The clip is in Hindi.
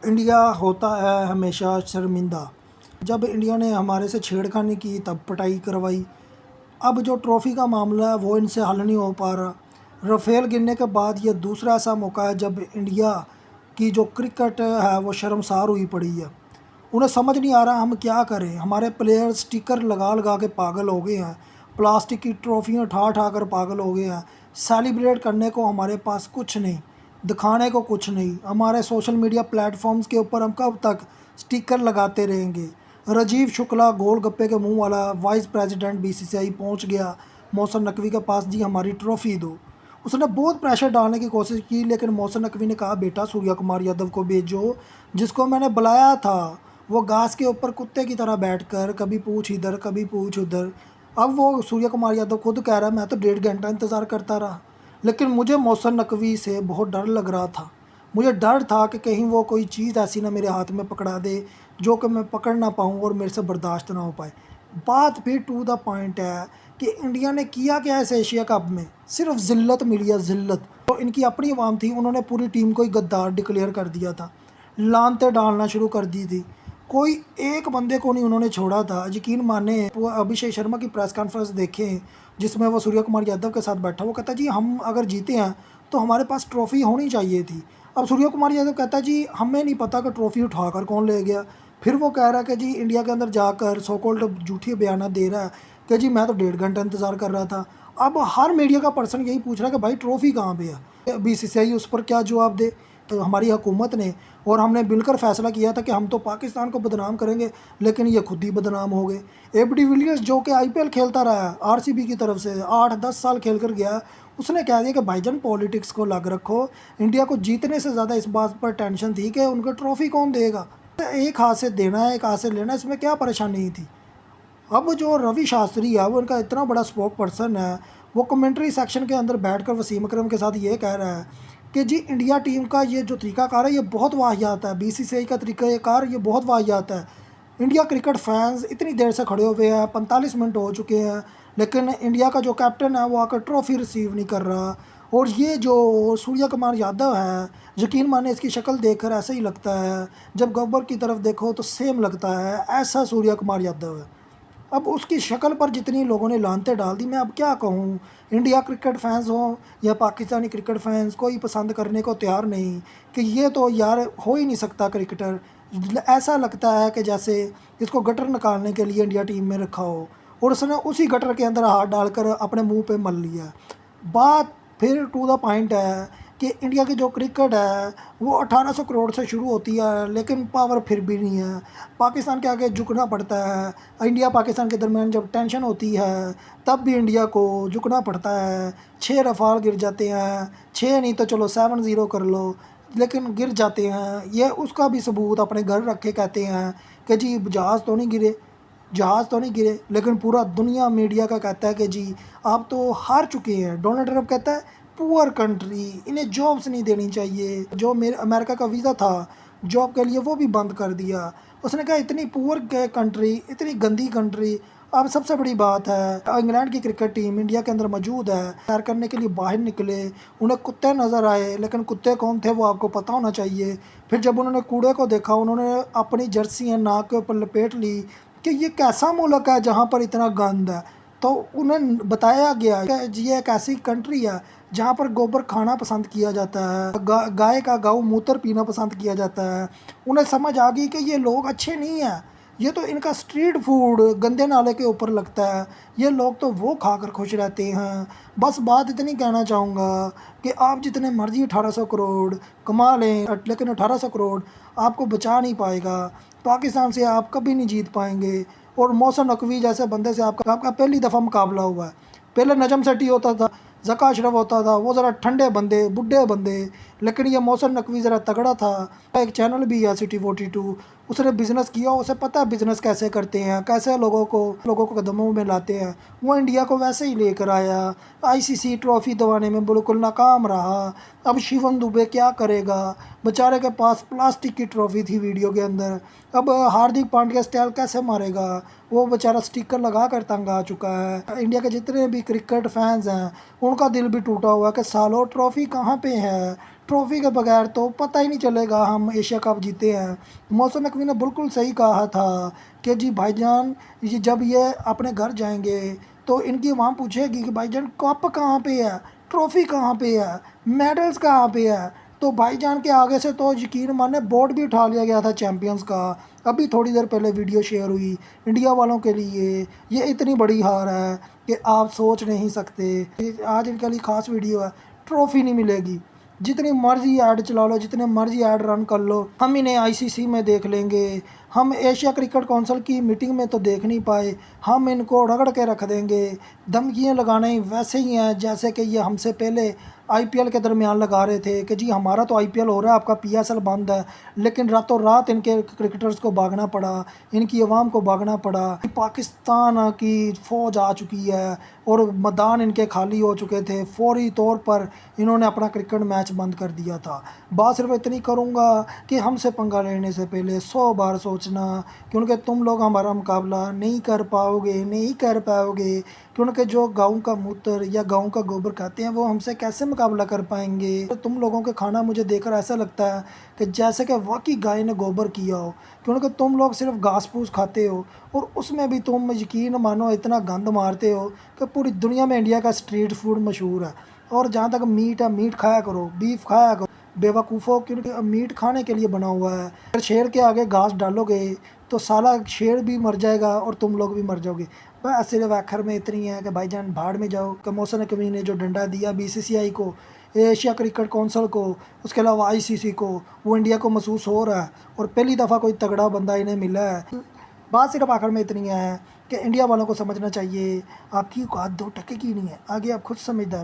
इंडिया होता है हमेशा शर्मिंदा। जब इंडिया ने हमारे से छेड़खानी की तब पिटाई करवाई। अब जो ट्रॉफ़ी का मामला है वो इनसे हल नहीं हो पा रहा। राफेल गिरने के बाद ये दूसरा ऐसा मौका है जब इंडिया की जो क्रिकेट है वो शर्मसार हुई पड़ी है। उन्हें समझ नहीं आ रहा हम क्या करें। हमारे प्लेयर्स स्टिकर लगा लगा के पागल हो गए हैं, प्लास्टिक की ट्रॉफियाँ ठा ठा कर पागल हो गए हैं। सेलिब्रेट करने को हमारे पास कुछ नहीं, दिखाने को कुछ नहीं। हमारे सोशल मीडिया प्लेटफॉर्म्स के ऊपर हम कब तक स्टिकर लगाते रहेंगे। राजीव शुक्ला गोलगप्पे के मुंह वाला वाइस प्रेसिडेंट बीसीसीआई पहुंच गया मोहसिन नकवी के पास, जी हमारी ट्रॉफ़ी दो। उसने बहुत प्रेशर डालने की कोशिश की, लेकिन मोहसिन नकवी ने कहा बेटा सूर्या कुमार यादव को भेजो, जिसको मैंने बुलाया था। वो घास के ऊपर कुत्ते की तरह बैठकर कभी पूछ इधर कभी पूछ उधर। अब वो सूर्या कुमार यादव खुद कह रहा है मैं तो 1.5 घंटा इंतज़ार करता रहा। लेकिन मुझे मोहसिन नकवी से बहुत डर लग रहा था। मुझे डर था कि कहीं वो कोई चीज़ ऐसी ना मेरे हाथ में पकड़ा दे जो कि मैं पकड़ ना पाऊँ और मेरे से बर्दाश्त ना हो पाए। बात फिर टू द पॉइंट है कि इंडिया ने किया क्या इस एशिया कप में? सिर्फ ज़िल्लत मिली है, ज़िल्लत। तो इनकी अपनी आवाम थी, उन्होंने पूरी टीम को ही गद्दार डिक्लेयर कर दिया था, लानतें डालना शुरू कर दी थी। कोई एक बंदे को नहीं उन्होंने छोड़ा था। यकीन माने वो अभिषेक शर्मा की प्रेस कॉन्फ्रेंस देखें जिसमें वो सूर्य कुमार यादव के साथ बैठा, वो कहता जी हम अगर जीते हैं तो हमारे पास ट्रॉफ़ी होनी चाहिए थी। अब सूर्य कुमार यादव कहता जी हमें नहीं पता कि ट्रॉफ़ी उठाकर कौन ले गया। फिर वो कह रहा है कि जी इंडिया के अंदर जाकर सो कॉल्ड झूठी बयाना दे रहा है कि जी मैं तो 1.5 घंटा इंतज़ार कर रहा था। अब हर मीडिया का पर्सन यही पूछ रहा है कि भाई ट्रॉफ़ी कहाँ पे है? बीसीसीआई उस पर क्या जवाब दे? तो हमारी हुकूमत ने और हमने मिलकर फ़ैसला किया था कि हम तो पाकिस्तान को बदनाम करेंगे, लेकिन ये खुद ही बदनाम हो गए। एबी डिविलियर्स जो कि आईपीएल खेलता रहा है आरसीबी की तरफ से 8-10 साल खेल कर गया, उसने कह दिया कि भाईजान पॉलिटिक्स को अलग रखो, इंडिया को जीतने से ज़्यादा इस बात पर टेंशन थी कि उनको ट्रॉफ़ी कौन देगा। एक हाथ से देना है एक हाथ से लेना है, इसमें क्या परेशानी थी। अब जो रवि शास्त्री है वो इनका इतना बड़ा स्पोक पर्सन है, वो कमेंट्री सेक्शन के अंदर बैठकर वसीम अकरम के साथ ये कह रहा है कि जी इंडिया टीम का ये जो तरीकाकार है ये बहुत वाहियात है, बीसीसीआई का तरीकाकार ये बहुत वाहियात है। इंडिया क्रिकेट फैंस इतनी देर से खड़े हुए हैं, 45 मिनट हो चुके हैं, लेकिन इंडिया का जो कैप्टन है वो आकर ट्रॉफ़ी रिसीव नहीं कर रहा। और ये जो सूर्या कुमार यादव है, यकीन माने इसकी शक्ल देखकर ऐसा ही लगता है, जब गब्बर की तरफ देखो तो सेम लगता है, ऐसा सूर्या कुमार यादव है। अब उसकी शक्ल पर जितनी लोगों ने लानतें डाल दी, मैं अब क्या कहूँ। इंडिया क्रिकेट फैंस हों या पाकिस्तानी क्रिकेट फैंस, कोई पसंद करने को तैयार नहीं कि ये तो यार हो ही नहीं सकता क्रिकेटर। ऐसा लगता है कि जैसे इसको गटर निकालने के लिए इंडिया टीम में रखा हो और उसने उसी गटर के अंदर हाथ डालकर अपने मुंह पे मल लिया। बात फिर टू द पॉइंट है कि इंडिया की जो क्रिकेट है वो 1800 करोड़ से शुरू होती है, लेकिन पावर फिर भी नहीं है। पाकिस्तान के आगे झुकना पड़ता है। इंडिया पाकिस्तान के दरमियान जब टेंशन होती है तब भी इंडिया को झुकना पड़ता है। 6 रफ़ाल गिर जाते हैं, 6 नहीं तो चलो 7-0 कर लो, लेकिन गिर जाते हैं। ये उसका भी सबूत अपने घर रखे कहते हैं कि जी जहाज़ तो नहीं गिरे, जहाज़ तो नहीं गिरे, लेकिन पूरा दुनिया मीडिया का कहता है कि जी आप तो हार चुके हैं। डोनाल्ड ट्रंप कहता है पुअर कंट्री, इन्हें जॉब्स नहीं देनी चाहिए। जो मेरे अमेरिका का वीज़ा था जॉब के लिए वो भी बंद कर दिया। उसने कहा इतनी पुअर कंट्री, इतनी गंदी कंट्री। अब सबसे बड़ी बात है इंग्लैंड की क्रिकेट टीम इंडिया के अंदर मौजूद है, सैर करने के लिए बाहर निकले, उन्हें कुत्ते नज़र आए, लेकिन कुत्ते कौन थे वो आपको पता होना चाहिए। फिर जब उन्होंने कूड़े को देखा, उन्होंने अपनी जर्सियाँ नाक के ऊपर लपेट ली कि ये कैसा मुल्क है जहाँ पर इतना गंद है। तो उन्हें बताया गया कि ये एक ऐसी कंट्री है जहाँ पर गोबर खाना पसंद किया जाता है, गाय का गौ मूत्र पीना पसंद किया जाता है। उन्हें समझ आ गई कि ये लोग अच्छे नहीं हैं, ये तो इनका स्ट्रीट फूड गंदे नाले के ऊपर लगता है, ये लोग तो वो खाकर खुश रहते हैं। बस बात इतनी कहना चाहूँगा कि आप जितने मर्जी 1800 करोड़ कमा लें, लेकिन 1800 करोड़ आपको बचा नहीं पाएगा। पाकिस्तान से आप कभी नहीं जीत पाएंगे। और मोहसिन नकवी जैसे बंदे से आपका पहली दफ़ा मुकाबला हुआ है। पहले नजम सेठी होता था, ज़का अशरफ होता था, वो ज़रा ठंडे बंदे बुढ़े बंदे, लेकिन ये मोहसिन नकवी ज़रा तगड़ा था। एक चैनल भी है सिटी 42, उसने बिज़नेस किया, उसे पता है बिज़नेस कैसे करते हैं, कैसे लोगों को कदमों में लाते हैं। वो इंडिया को वैसे ही लेकर आया। आईसीसी ट्रॉफ़ी दिवाने में बिल्कुल नाकाम रहा। अब शिवम दुबे क्या करेगा, बेचारे के पास प्लास्टिक की ट्रॉफ़ी थी वीडियो के अंदर। अब हार्दिक पांड्या स्टाइल कैसे मारेगा, वो बेचारा स्टिकर लगा कर तंग आ चुका है। इंडिया के जितने भी क्रिकेट फैंस हैं उनका दिल भी टूटा हुआ है कि सालों ट्रॉफ़ी कहाँ पे है, ट्रॉफ़ी के बगैर तो पता ही नहीं चलेगा हम एशिया कप जीते हैं। मौसम नकवी ने बिल्कुल सही कहा था कि जी भाईजान, ये जब ये अपने घर जाएंगे तो इनकी वहाँ पूछेगी कि भाईजान कप कहाँ पे है, ट्रॉफ़ी कहाँ पे है, मेडल्स कहाँ पे है। तो भाईजान के आगे से तो यकीन माने बोर्ड भी उठा लिया गया था चैंपियंस का। अभी थोड़ी देर पहले वीडियो शेयर हुई इंडिया वालों के लिए, ये इतनी बड़ी हार है कि आप सोच नहीं सकते। आज इनके लिए ख़ास वीडियो है, ट्रॉफ़ी नहीं मिलेगी। जितनी मर्जी ऐड चला लो, जितने मर्जी ऐड रन कर लो, हम इन्हें आईसीसी में देख लेंगे। हम एशिया क्रिकेट काउंसिल की मीटिंग में तो देख नहीं पाए, हम इनको रगड़ के रख देंगे। धमकियाँ लगाने वैसे ही हैं जैसे कि ये हमसे पहले आईपीएल के दरमियान लगा रहे थे कि जी हमारा तो आईपीएल हो रहा है, आपका पीएसएल बंद है। लेकिन रातों रात इनके क्रिकेटर्स को भागना पड़ा, इनकी आवाम को भागना पड़ा। पाकिस्तान की फ़ौज आ चुकी है और मैदान इनके खाली हो चुके थे। फौरी तौर पर इन्होंने अपना क्रिकेट मैच बंद कर दिया था। बात सिर्फ इतनी करूँगा कि हमसे पंगा लेने से पहले 100 बार सोचना, क्योंकि तुम लोग हमारा मुकाबला नहीं कर पाओगे, नहीं कर पाओगे। क्योंकि जो गाँव का मूत्र या गाँव का गोबर खाते हैं वो हमसे कैसे मुकाबला कर पाएंगे। तो तुम लोगों के खाना मुझे देखकर ऐसा लगता है कि जैसे कि वाकई गाय ने गोबर किया हो, क्योंकि तुम लोग सिर्फ घास फूस खाते हो और उसमें भी तुम यकीन मानो इतना गंद मारते हो कि पूरी दुनिया में इंडिया का स्ट्रीट फूड मशहूर है। और जहाँ तक मीट है, मीट खाया करो, बीफ खाया करो बेवकूफ़ों, क्योंकि मीट खाने के लिए बना हुआ है। अगर शेर के आगे घास डालोगे तो साला शेर भी मर जाएगा और तुम लोग भी मर जाओगे। बस सिर्फ आखिर में इतनी है कि भाईजान भाड़ में जाओ। कि मौसम नकवी ने जो डंडा दिया बीसीसीआई को, एशिया क्रिकेट काउंसिल को, उसके अलावा आईसीसी को, वो इंडिया को महसूस हो रहा है और पहली दफ़ा कोई तगड़ा बंदा इन्हें मिला है। बात सिर्फ आखिर में इतनी है कि इंडिया वालों को समझना चाहिए आपकी औकात 2 टके की नहीं है। आगे आप खुद समझदार हैं।